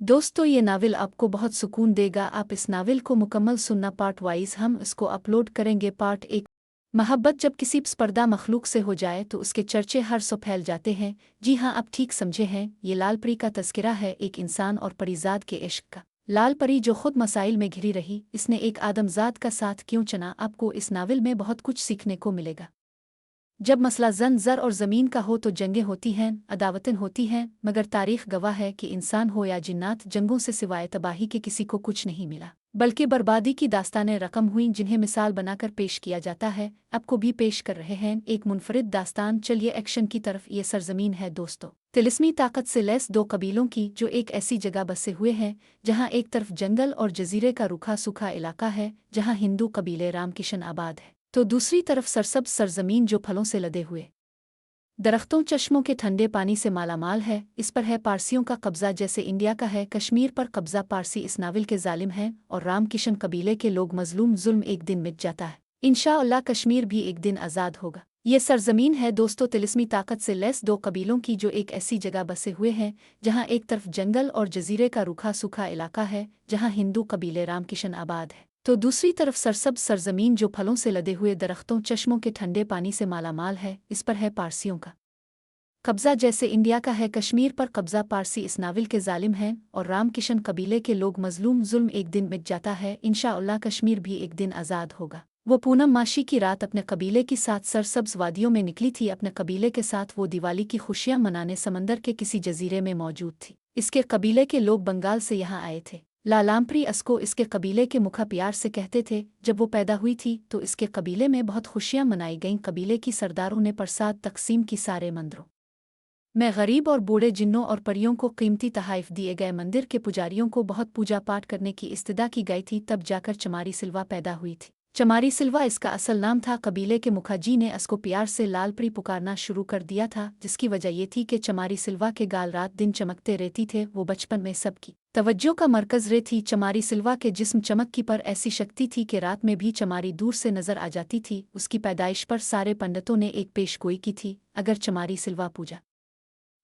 दोस्तों, ये नावल आपको बहुत सुकून देगा। आप इस नावल को मुकम्मल सुनना। पार्ट वाइज हम इसको अपलोड करेंगे। पार्ट एक, मोहब्बत जब किसी स्पर्धा मखलूक से हो जाए तो उसके चर्चे हर सौ फैल जाते हैं। जी हाँ, आप ठीक समझे हैं, ये लाल परी का तस्करा है, एक इंसान और परिजात के इश्क का। लाल परी जो खुद मसाइल में घिरी रही, इसने एक आदमजात का साथ क्यों चुना। आपको इस नावल में बहुत कुछ सीखने को मिलेगा। जब मसला जर और ज़मीन का हो तो जंगें होती हैं, अदावतें होती हैं, मगर तारीख़ गवाह है कि इंसान हो या जिन्नात, जंगों से सिवाय तबाही के किसी को कुछ नहीं मिला, बल्कि बर्बादी की दास्तानें रकम हुईं जिन्हें मिसाल बनाकर पेश किया जाता है। आपको भी पेश कर रहे हैं एक मुनफरिद दास्तान। चलिए एक्शन की तरफ। ये सरजमीन है दोस्तों, तिलिस्मी ताकत से लैस दो कबीलों की, जो एक ऐसी जगह बसे हुए हैं जहाँ एक तरफ जंगल और जजीरे का रूखा सूखा इलाका है, जहाँ हिंदू कबीले रामकिशन आबाद है, तो दूसरी तरफ सरसब्ज सरजमीन जो फलों से लदे हुए दरख्तों, चश्मों के ठंडे पानी से मालामाल है। इस पर है पारसियों का कब्जा, जैसे इंडिया का है कश्मीर पर कब्जा। पारसी इस नावल के जालिम हैं और रामकिशन कबीले के लोग मजलूम। जुल्म एक दिन मिट जाता है, इंशाअल्लाह कश्मीर भी एक दिन आज़ाद होगा। ये सरजमीन है दोस्तों, तिलिस्मी ताकत से लैस दो कबीलों की, जो एक ऐसी जगह बसे हुए हैं जहाँ एक तरफ जंगल और जजीरे का रूखा सूखा इलाका है, जहाँ हिंदू कबीले रामकिशन आबाद है, तो दूसरी तरफ सरसब्ज सरजमीन जो फलों से लदे हुए दरख्तों, चश्मों के ठंडे पानी से मालामाल है। इस पर है पारसियों का कब्जा, जैसे इंडिया का है कश्मीर पर कब्जा। पारसी इस नावल के जालिम हैं और रामकिशन कबीले के लोग मजलूम। जुल्म एक दिन मिट जाता है, इंशाअल्लाह कश्मीर भी एक दिन आज़ाद होगा। वो पूनम माशी की रात अपने कबीले के साथ सरसब्ज वादियों में निकली थी। अपने कबीले के साथ वो दिवाली की खुशियां मनाने समंदर के किसी जजीरे में मौजूद थी। इसके कबीले के लोग बंगाल से यहाँ आए थे। लालामप्री असको इसके कबीले के मुखा प्यार से कहते थे। जब वो पैदा हुई थी तो इसके कबीले में बहुत खुशियां मनाई गईं। कबीले की सरदारों ने प्रसाद तकसीम की, सारे मंदिरों में गरीब और बूढ़े जिन्नों और परियों को कीमती तहाइफ दिए गए। मंदिर के पुजारियों को बहुत पूजा पाठ करने की इस्तदा की गई थी। तब जाकर चमारी सिल्वा पैदा हुई थी। चमारी सिल्वा इसका असल नाम था। कबीले के मुखाजी ने इसको प्यार से लालपरी पुकारना शुरू कर दिया था, जिसकी वजह ये थी कि चमारी सिल्वा के गाल रात दिन चमकते रहती थे। वो बचपन में सबकी तवज्जो का मरकज रही थी। चमारी सिल्वा के जिस्म चमक की पर ऐसी शक्ति थी कि रात में भी चमारी दूर से नजर आ जाती थी। उसकी पैदाइश पर सारे पंडितों ने एक पेशगोई की थी, अगर चमारी सिल्वा पूजा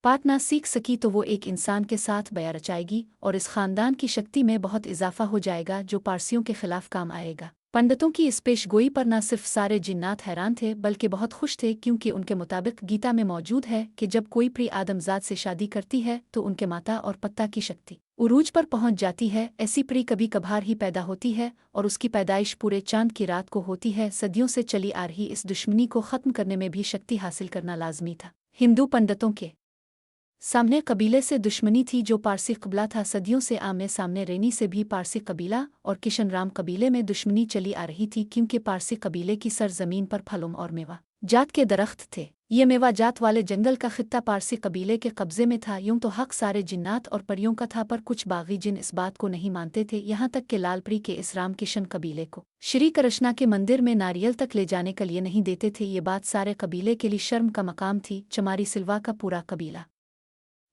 पाठ ना सीख सकी तो वो एक इंसान के साथ बया रचाएगी और इस खानदान की शक्ति में बहुत इजाफा हो जाएगा, जो पारसियों के खिलाफ काम आएगा। पंडितों की इस पेशगोई पर न सिर्फ सारे जिन्नात हैरान थे, बल्कि बहुत खुश थे, क्योंकि उनके मुताबिक गीता में मौजूद है कि जब कोई प्री आदमजात से शादी करती है तो उनके माता और पत्ता की शक्ति उरूज पर पहुंच जाती है। ऐसी प्री कभी कभार ही पैदा होती है और उसकी पैदाइश पूरे चांद की रात को होती है। सदियों से चली आ रही इस दुश्मनी को ख़त्म करने में भी शक्ति हासिल करना लाजमी था। हिंदू पंडितों के सामने कबीले से दुश्मनी थी जो पारसी कबीला था। सदियों से आमने सामने रेनी से भी पारसी कबीला और किशन राम कबीले में दुश्मनी चली आ रही थी, क्योंकि पारसी कबीले की सरजमीन पर फलों और मेवा जात के दरख्त थे। ये मेवा जात वाले जंगल का खित्ता पारसी कबीले के कब्जे में था। यूं तो हक सारे जिन्नात और परियों का था, पर कुछ बागी जिन इस बात को नहीं मानते थे। यहाँ तक कि लालपरी के इस राम किशन कबीले को श्री कृष्णा के मंदिर में नारियल तक ले जाने के लिए नहीं देते थे। ये बात सारे कबीले के लिए शर्म का मकाम थी। चमारी सिल्वा का पूरा कबीला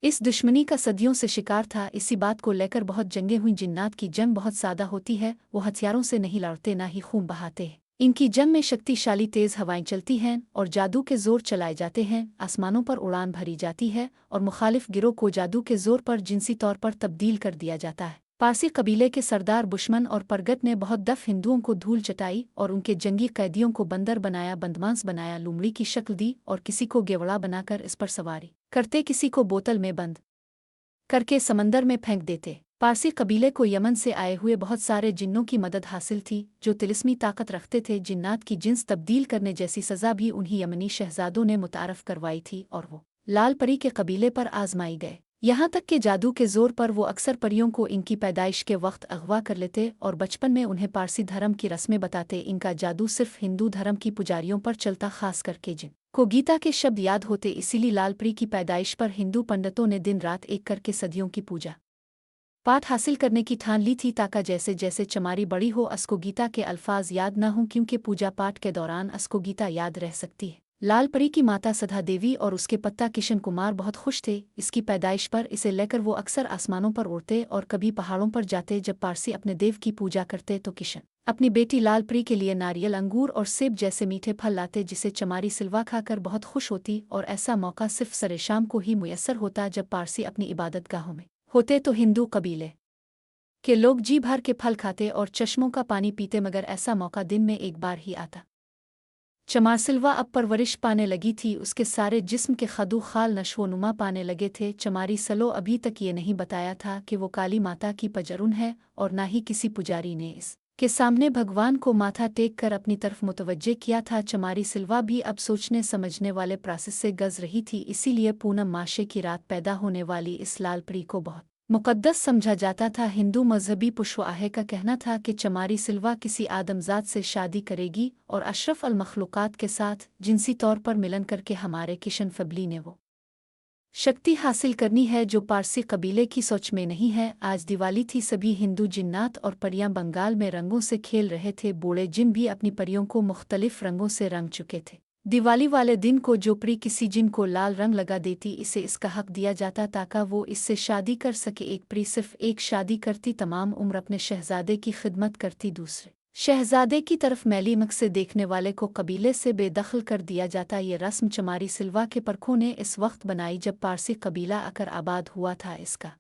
इस दुश्मनी का सदियों से शिकार था। इसी बात को लेकर बहुत जंगें हुई। जिन्नात की जंग बहुत सादा होती है, वो हथियारों से नहीं लड़ते, ना ही खून बहाते हैं। इनकी जंग में शक्तिशाली तेज हवाएं चलती हैं और जादू के जोर चलाए जाते हैं। आसमानों पर उड़ान भरी जाती है और मुखालिफ गिरोह को जादू के जोर पर जिनसी तौर पर तब्दील कर दिया जाता है। पारसी कबीले के सरदार बुशमन और परगट ने बहुत दफ हिंदुओं को धूल चटाई और उनके जंगी कैदियों को बंदर बनाया, बंदमास बनाया, लुमड़ी की शक्ल दी और किसी को गेवड़ा बनाकर इस पर सवारी करते, किसी को बोतल में बंद करके समंदर में फेंक देते। पारसी कबीले को यमन से आए हुए बहुत सारे जिन्नों की मदद हासिल थी, जो तिलिस्मी ताकत रखते थे। जिन्नात की जिन्स तब्दील करने जैसी सज़ा भी उन्हीं यमनी शहजादों ने मुतारफ़ करवाई थी और वो लाल परी के कबीले पर आजमाई गए। यहाँ तक कि जादू के जोर पर वो अक्सर परियों को इनकी पैदाइश के वक्त अगवा कर लेते और बचपन में उन्हें पारसी धर्म की रस्में बताते। इनका जादू सिर्फ हिंदू धर्म की पुजारियों पर चलता, खास करके जिन को गीता के शब्द याद होते। इसीलिए लालपरी की पैदाइश पर हिंदू पंडितों ने दिन रात एक करके सदियों की पूजा पाठ हासिल करने की ठान ली थी, ताकि जैसे जैसे चमारी बड़ी हो असको गीता के अल्फाज याद न हों, क्योंकि पूजा पाठ के दौरान असको गीता याद रह सकती है। लाल परी की माता सधा देवी और उसके पत्ता किशन कुमार बहुत खुश थे इसकी पैदाइश पर। इसे लेकर वो अक्सर आसमानों पर उड़ते और कभी पहाड़ों पर जाते। जब पारसी अपने देव की पूजा करते तो किशन अपनी बेटी लाल परी के लिए नारियल, अंगूर और सेब जैसे मीठे फल लाते, जिसे चमारी सिल्वा खाकर बहुत खुश होती। और ऐसा मौका सिर्फ सरे शाम को ही मुयस्सर होता, जब पारसी अपनी इबादत गाहों में होते तो हिंदू कबीले के लोग जी भर के फल खाते और चश्मों का पानी पीते, मगर ऐसा मौका दिन में एक बार ही आता। चमारसिल्वा अब परवरिश पाने लगी थी, उसके सारे जिस्म के खदू खाल नशोनुमा पाने लगे थे। चमारी सलो अभी तक ये नहीं बताया था कि वो काली माता की पजरुन है, और ना ही किसी पुजारी ने इसके सामने भगवान को माथा टेक कर अपनी तरफ मुतवज्जे किया था। चमारी सिल्वा भी अब सोचने समझने वाले प्रोसेस से गज रही थी, इसीलिए पूनम माशे की रात पैदा होने वाली इस लालपरी को बहुत मुक़द्दस समझा जाता था। हिंदू मजहबी पुशवाहे का कहना था कि चमारी सिल्वा किसी आदमजात से शादी करेगी और अशरफ अल मखलूक़ात के साथ जिनसी तौर पर मिलन करके हमारे किशन फबली ने वो शक्ति हासिल करनी है जो पारसी कबीले की सोच में नहीं है। आज दिवाली थी, सभी हिंदू जिन्नात और परियां बंगाल में रंगों से खेल रहे थे। बूढ़े जिन भी अपनी परियों को मुख्तलिफ रंगों से रंग चुके थे। दिवाली वाले दिन को जो परी किसी जिन को लाल रंग लगा देती, इसे इसका हक दिया जाता ताकि वो इससे शादी कर सके। एक परी सिर्फ एक शादी करती, तमाम उम्र अपने शहजादे की खिदमत करती, दूसरे शहजादे की तरफ मैली मक से देखने वाले को कबीले से बेदखल कर दिया जाता। ये रस्म चमारी सिल्वा के परखों ने इस वक्त बनाई जब पारसी कबीला आकर आबाद हुआ था। इसका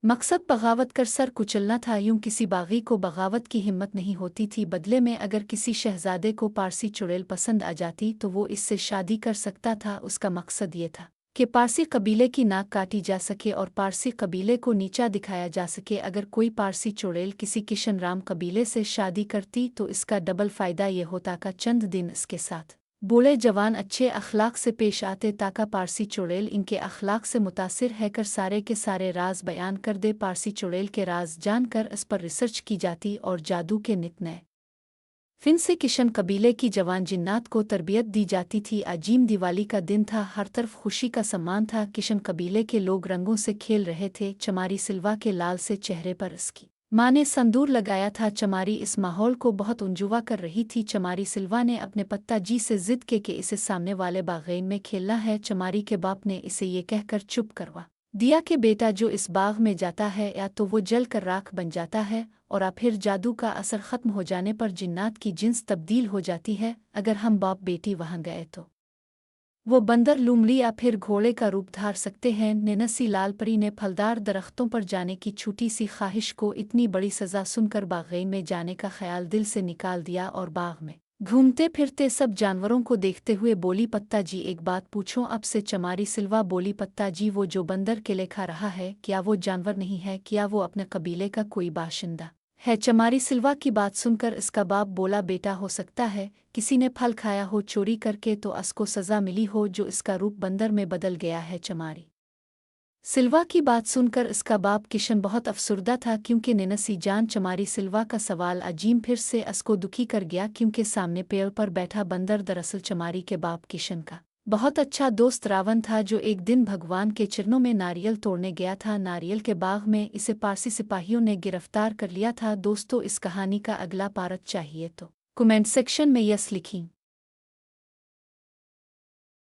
मकसद बगावत कर सर कुचलना था। यूं किसी बागी को बगावत की हिम्मत नहीं होती थी। बदले में अगर किसी शहजादे को पारसी चुड़ैल पसंद आ जाती तो वो इससे शादी कर सकता था। उसका मकसद ये था कि पारसी कबीले की नाक काटी जा सके और पारसी कबीले को नीचा दिखाया जा सके। अगर कोई पारसी चुड़ैल किसी किशन राम कबीले से शादी करती तो इसका डबल फ़ायदा ये होता कि चंद दिन इसके साथ बूढ़े जवान अच्छे अखलाक से पेश आते ताकि पारसी चुड़ैल इनके अखलाक से मुतासिर है कर सारे के सारे राज बयान कर दे। पारसी चुड़ैल के राज जानकर इस पर रिसर्च की जाती और जादू के नित नए फिन से किशन कबीले की जवान जिन्नात को तरबियत दी जाती थी। अजीम दिवाली का दिन था, हर तरफ खुशी का सम्मान था। किशन कबीले के लोग रंगों से खेल रहे थे। चमारी सिल्वा के लाल से चेहरे पर इसकी माँ ने संदूर लगाया था। चमारी इस माहौल को बहुत उंजुवा कर रही थी। चमारी सिल्वा ने अपने पत्ता जी से जिद के कि इसे सामने वाले बागेन में खेलना है। चमारी के बाप ने इसे ये कहकर चुप करवा दिया कि बेटा जो इस बाग में जाता है या तो वो जल कर राख बन जाता है और फिर जादू का असर ख़त्म हो जाने पर जिन्नात की जिन्स तब्दील हो जाती है। अगर हम बाप बेटी वहाँ गए तो वो बंदर, लूमड़ी या फिर घोड़े का रूप धार सकते हैं। नेनसी लालपरी ने फलदार दरख्तों पर जाने की छोटी सी ख्वाहिश को इतनी बड़ी सज़ा सुनकर बागेन में जाने का ख्याल दिल से निकाल दिया और बाग में घूमते फिरते सब जानवरों को देखते हुए बोली, पत्ता जी एक बात पूछूं अब से? चमारी सिल्वा बोली, पत्ता जी वो जो बंदर के लेखा रहा है, क्या वो जानवर नहीं है? क्या वो अपने कबीले का कोई बाशिंदा है? चमारी सिल्वा की बात सुनकर इसका बाप बोला, बेटा हो सकता है किसी ने फल खाया हो चोरी करके तो उसको सज़ा मिली हो जो इसका रूप बंदर में बदल गया है। चमारी सिल्वा की बात सुनकर इसका बाप किशन बहुत अफसुर्दा था, क्योंकि नेनसी जान चमारी सिल्वा का सवाल अजीम फिर से उसको दुखी कर गया, क्योंकि सामने पेड़ पर बैठा बंदर दरअसल चमारी के बाप किशन का बहुत अच्छा दोस्त रावण था, जो एक दिन भगवान के चरणों में नारियल तोड़ने गया था। नारियल के बाग में इसे पारसी सिपाहियों ने गिरफ्तार कर लिया था। दोस्तों, इस कहानी का अगला पार्ट चाहिए तो कमेंट सेक्शन में यस लिखी।